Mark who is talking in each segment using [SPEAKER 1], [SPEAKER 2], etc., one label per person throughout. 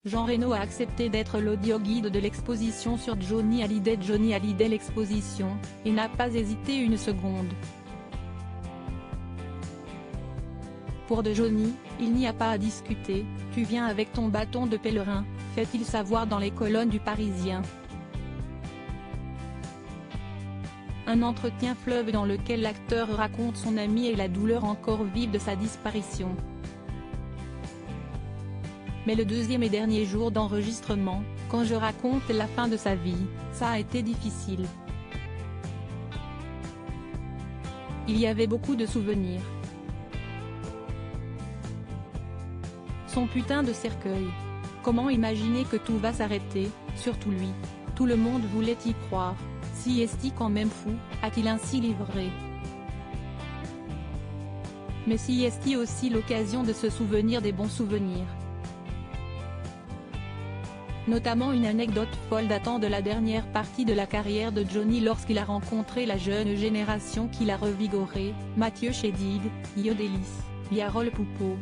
[SPEAKER 1] Jean Reno a accepté d'être l'audio guide de l'exposition sur Johnny Hallyday l'exposition, et n'a pas hésité une seconde. Pour de Johnny, il n'y a pas à discuter, tu viens avec ton bâton de pèlerin, fait-il savoir dans les colonnes du Parisien. Un entretien fleuve dans lequel l'acteur raconte son ami et la douleur encore vive de sa disparition. Mais le deuxième et dernier jour d'enregistrement, quand je raconte la fin de sa vie, ça a été difficile. Il y avait beaucoup de souvenirs. Son putain de cercueil. Comment imaginer que tout va s'arrêter, surtout lui. Tout le monde voulait y croire. Si est-il quand même fou, a-t-il ainsi livré? Mais si est-il aussi l'occasion de se souvenir des bons souvenirs? Notamment une anecdote folle datant de la dernière partie de la carrière de Johnny lorsqu'il a rencontré la jeune génération qui l'a revigoré, Mathieu Chédid, Yodelis, Yarol Poupeau.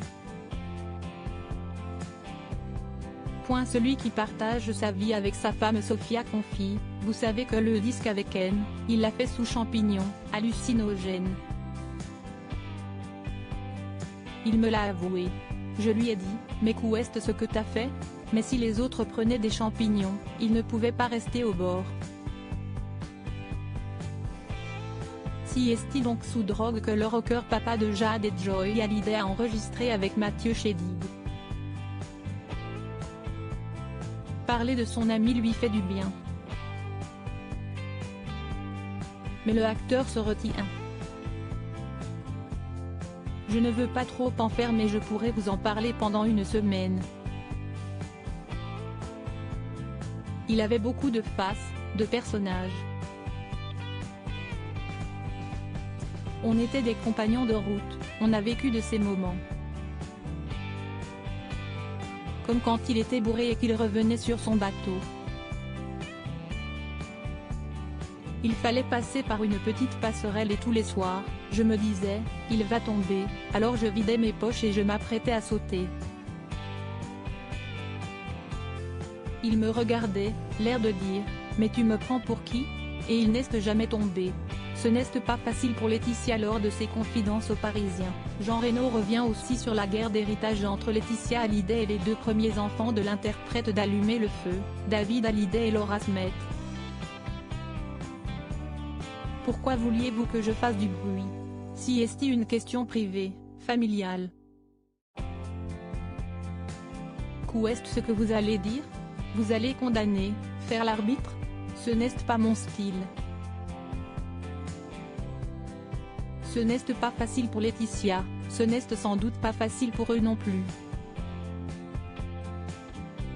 [SPEAKER 1] Celui qui partage sa vie avec sa femme Sophia confie, vous savez que le disque avec N, il l'a fait sous champignons, hallucinogènes. Il me l'a avoué. Je lui ai dit, mais qu'où est ce que t'as fait? Mais si les autres prenaient des champignons, ils ne pouvaient pas rester au bord. Si est-il donc sous drogue que le rocker papa de Jade et Joy Hallyday a enregistré avec Mathieu Chédid? Parler de son ami lui fait du bien. Mais le acteur se retient. Je ne veux pas trop en faire mais je pourrais vous en parler pendant une semaine. Il avait beaucoup de faces, de personnages. On était des compagnons de route, on a vécu de ces moments. Comme quand il était bourré et qu'il revenait sur son bateau. Il fallait passer par une petite passerelle et tous les soirs, je me disais, il va tomber, alors je vidais mes poches et je m'apprêtais à sauter. Il me regardait, l'air de dire, mais tu me prends pour qui? Et il n'est jamais tombé. Ce n'est pas facile pour Laetitia lors de ses confidences aux Parisiens. Jean Reno revient aussi sur la guerre d'héritage entre Laetitia Hallyday et les deux premiers enfants de l'interprète d'Allumer le feu, David Hallyday et Laura Smet. Pourquoi vouliez-vous que je fasse du bruit? Si est-il une question privée, familiale? Qu'ou est ce que vous allez dire? Vous allez condamner, faire l'arbitre? Ce n'est pas mon style. Ce n'est pas facile pour Laetitia, ce n'est sans doute pas facile pour eux non plus.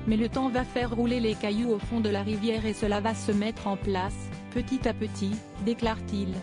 [SPEAKER 1] Mais le temps va faire rouler les cailloux au fond de la rivière et cela va se mettre en place, petit à petit, déclare-t-il.